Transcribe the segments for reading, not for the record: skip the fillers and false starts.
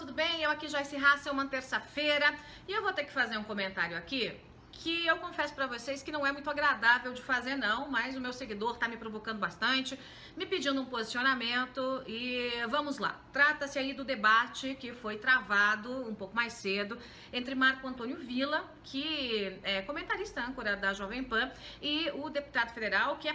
tudo bem? Eu aqui, Joyce Raça, é uma terça-feira e eu vou ter que fazer um comentário aqui que eu confesso pra vocês que não é muito agradável de fazer não, mas o meu seguidor tá me provocando bastante, me pedindo um posicionamento e vamos lá. Trata-se aí do debate que foi travado um pouco mais cedo entre Marco Antônio Villa, que é comentarista âncora da Jovem Pan, e o deputado federal, que é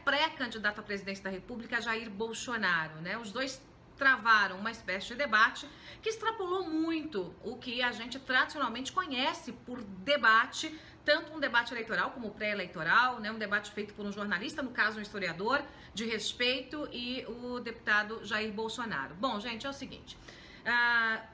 pré-candidato à presidência da República, Jair Bolsonaro, né? Os dois travaram uma espécie de debate que extrapolou muito o que a gente tradicionalmente conhece por debate, tanto um debate eleitoral como pré-eleitoral, né? Um debate feito por um jornalista, no caso um historiador de respeito, e o deputado Jair Bolsonaro. Bom, gente, é o seguinte,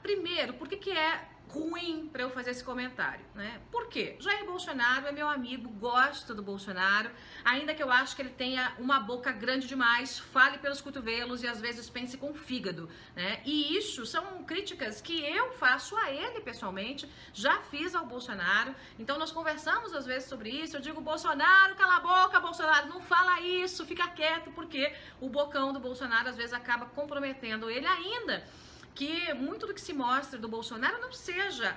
primeiro, por que é ruim para eu fazer esse comentário, né? Por quê? Jair Bolsonaro é meu amigo, gosto do Bolsonaro, ainda que eu acho que ele tenha uma boca grande demais, fale pelos cotovelos e às vezes pense com o fígado, né? E isso são críticas que eu faço a ele pessoalmente, já fiz ao Bolsonaro, então nós conversamos às vezes sobre isso, eu digo, Bolsonaro, cala a boca, Bolsonaro, não fala isso, fica quieto, porque o bocão do Bolsonaro às vezes acaba comprometendo ele ainda, que muito do que se mostra do Bolsonaro não seja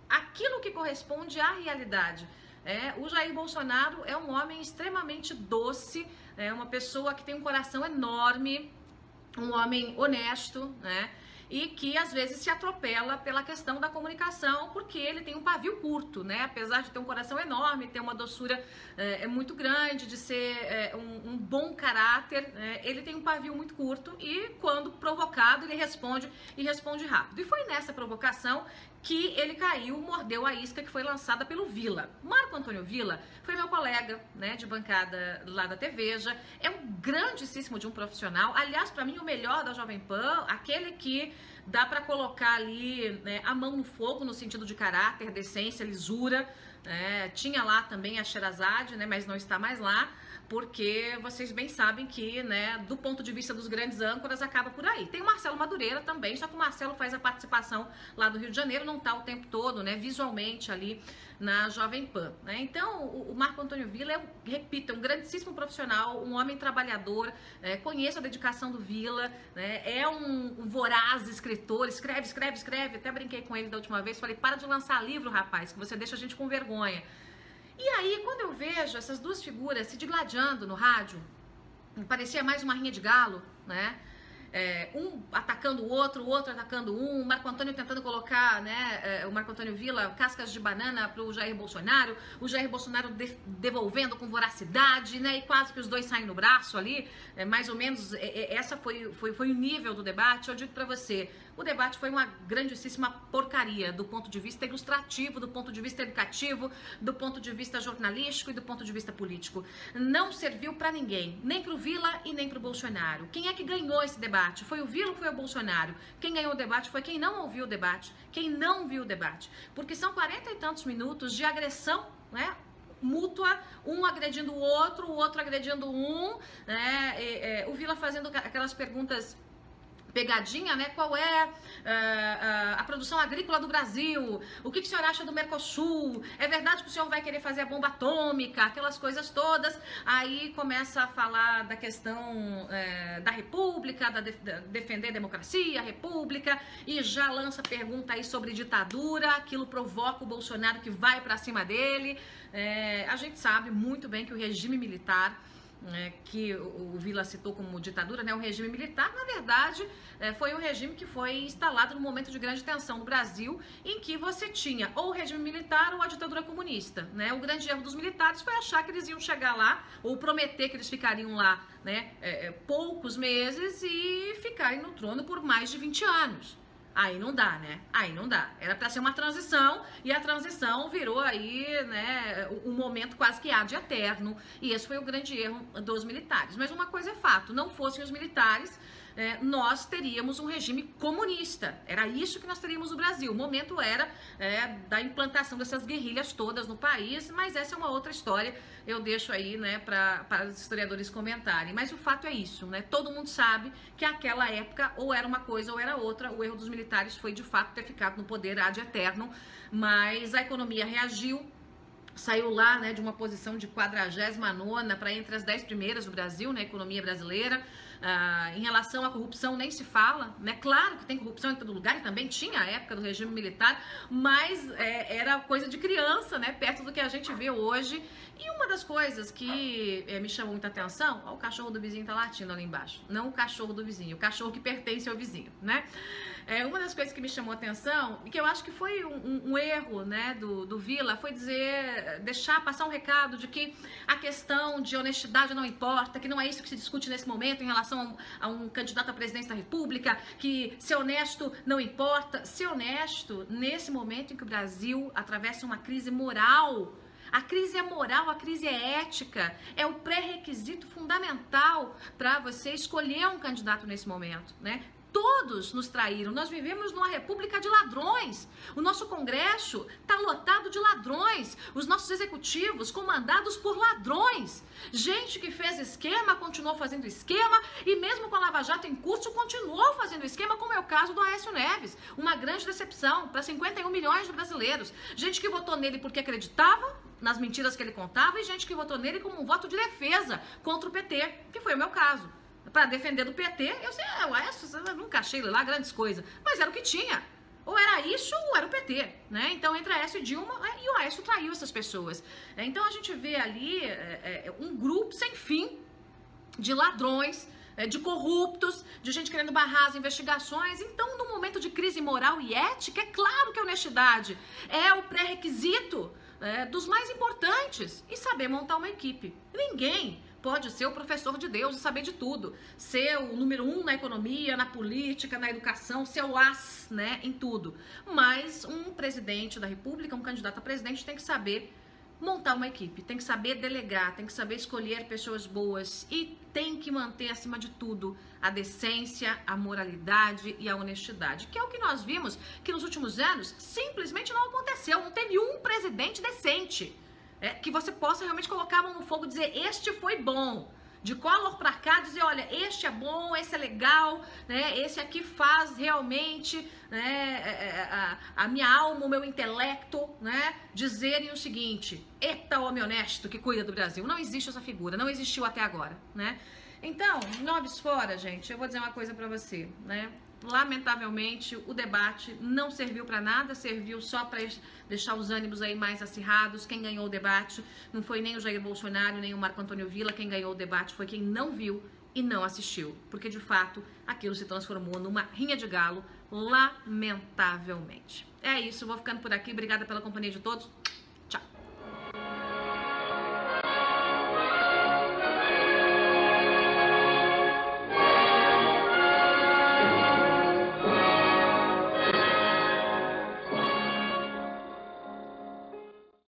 aquilo que corresponde à realidade. O Jair Bolsonaro é um homem extremamente doce, uma pessoa que tem um coração enorme, um homem honesto, né? E que às vezes se atropela pela questão da comunicação, porque ele tem um pavio curto, né? Apesar de ter um coração enorme, ter uma doçura muito grande, de ser um bom caráter, ele tem um pavio muito curto e quando provocado ele responde e responde rápido. E foi nessa provocação que ele caiu, mordeu a isca que foi lançada pelo Villa. Marco Antônio Villa foi meu colega, né, de bancada lá da TVja, é um grandíssimo de um profissional, aliás, para mim o melhor da Jovem Pan, aquele que dá para colocar ali, né, a mão no fogo no sentido de caráter, decência, lisura, tinha lá também a Sherazade, né, mas não está mais lá, porque vocês bem sabem que, né, do ponto de vista dos grandes âncoras, acaba por aí. Tem o Marcelo Madureira também, só que o Marcelo faz a participação lá do Rio de Janeiro, não está o tempo todo, né, visualmente ali na Jovem Pan, né? Então, o Marco Antônio Villa repito, é um grandíssimo profissional, um homem trabalhador, conheço a dedicação do Villa, né, é um voraz escritor, escreve, até brinquei com ele da última vez, falei, para de lançar livro, rapaz, que você deixa a gente com vergonha. E aí, quando eu vejo essas duas figuras se digladiando no rádio, parecia mais uma rinha de galo, né? Um atacando o outro atacando um, o Marco Antônio tentando colocar, né, o Marco Antônio Villa, cascas de banana para o Jair Bolsonaro, o Jair Bolsonaro devolvendo com voracidade, né, e quase que os dois saem no braço ali, mais ou menos, essa foi o nível do debate. Eu digo para você, o debate foi uma grandíssima porcaria do ponto de vista ilustrativo, do ponto de vista educativo, do ponto de vista jornalístico e do ponto de vista político. Não serviu para ninguém, nem para o Villa e nem para o Bolsonaro. Quem é que ganhou esse debate? Foi o Villa ou foi o Bolsonaro? Quem ganhou o debate foi quem não ouviu o debate, quem não viu o debate. Porque são 40 e tantos minutos de agressão, né, mútua, um agredindo o outro agredindo um, né, o Villa fazendo aquelas perguntas pegadinha, né? Qual é a produção agrícola do Brasil? O que o senhor acha do Mercosul? É verdade que o senhor vai querer fazer a bomba atômica? Aquelas coisas todas. Aí começa a falar da questão da República, defender a democracia, a República, e já lança pergunta aí sobre ditadura. Aquilo provoca o Bolsonaro que vai pra cima dele. A gente sabe muito bem que o regime militar, que o Villa citou como ditadura, né? O regime militar, na verdade, foi um regime que foi instalado num momento de grande tensão no Brasil, em que você tinha ou o regime militar ou a ditadura comunista, né? O grande erro dos militares foi achar que eles iam chegar lá, ou prometer que eles ficariam lá, né, poucos meses e ficarem no trono por mais de 20 anos. Aí não dá, né? Aí não dá. Era para ser uma transição e a transição virou aí, né, um momento quase que ad eterno. E esse foi o grande erro dos militares. Mas uma coisa é fato, não fossem os militares, nós teríamos um regime comunista. Era isso que nós teríamos no Brasil. O momento era da implantação dessas guerrilhas todas no país, mas essa é uma outra história. Eu deixo aí, né, para os historiadores comentarem. Mas o fato é isso, né? Todo mundo sabe que aquela época ou era uma coisa ou era outra. O erro dos militares foi, de fato, ter ficado no poder ad eterno, mas a economia reagiu. Saiu lá, né, de uma posição de 49ª para entre as 10 primeiras do Brasil, na economia brasileira. Em relação à corrupção nem se fala, né? Claro que tem corrupção em todo lugar, e também tinha a época do regime militar, mas era coisa de criança, né? Perto do que a gente vê hoje. E uma das coisas que me chamou muita atenção, ó, o cachorro do vizinho tá latindo ali embaixo. Não o cachorro do vizinho, o cachorro que pertence ao vizinho, né? Uma das coisas que me chamou a atenção, e que eu acho que foi um erro, né, do Vila, foi deixar passar um recado de que a questão de honestidade não importa, que não é isso que se discute nesse momento em relação a um candidato à presidência da República, que ser honesto não importa. Ser honesto nesse momento em que o Brasil atravessa uma crise moral. A crise é moral, a crise é ética, é o pré-requisito fundamental para você escolher um candidato nesse momento, né? Todos nos traíram, nós vivemos numa república de ladrões, o nosso Congresso está lotado de ladrões, os nossos executivos comandados por ladrões, gente que fez esquema, continuou fazendo esquema e mesmo com a Lava Jato em curso, continuou fazendo esquema, como é o caso do Aécio Neves, uma grande decepção para 51 milhões de brasileiros, gente que votou nele porque acreditava nas mentiras que ele contava e gente que votou nele como um voto de defesa contra o PT, que foi o meu caso. Para defender do PT, eu sei, eu nunca achei lá grandes coisas, mas era o que tinha. Ou era isso ou era o PT, né? Então, entre Aécio e Dilma, e o Aécio traiu essas pessoas. Então, a gente vê ali um grupo sem fim de ladrões, de corruptos, de gente querendo barrar as investigações. Então, no momento de crise moral e ética, é claro que a honestidade é o pré-requisito dos mais importantes, e saber montar uma equipe. Ninguém pode ser o professor de Deus e saber de tudo, ser o número 1 na economia, na política, na educação, ser o as, né, em tudo. Mas um presidente da República, um candidato a presidente, tem que saber montar uma equipe, tem que saber delegar, tem que saber escolher pessoas boas e tem que manter, acima de tudo, a decência, a moralidade e a honestidade, que é o que nós vimos que nos últimos anos simplesmente não aconteceu, não teve um presidente decente, que você possa realmente colocar a mão no fogo e dizer, este foi bom. De Collor pra cá, dizer, olha, este é bom, esse é legal, né? Esse aqui faz realmente, né, a minha alma, o meu intelecto, né, dizerem o seguinte, eita homem honesto que cuida do Brasil. Não existe essa figura, não existiu até agora, né? Então, noves fora, gente, eu vou dizer uma coisa pra você, né? Lamentavelmente, o debate não serviu para nada, serviu só para deixar os ânimos aí mais acirrados. Quem ganhou o debate não foi nem o Jair Bolsonaro, nem o Marco Antônio Villa. Quem ganhou o debate foi quem não viu e não assistiu, porque de fato aquilo se transformou numa rinha de galo, lamentavelmente. É isso, vou ficando por aqui. Obrigada pela companhia de todos.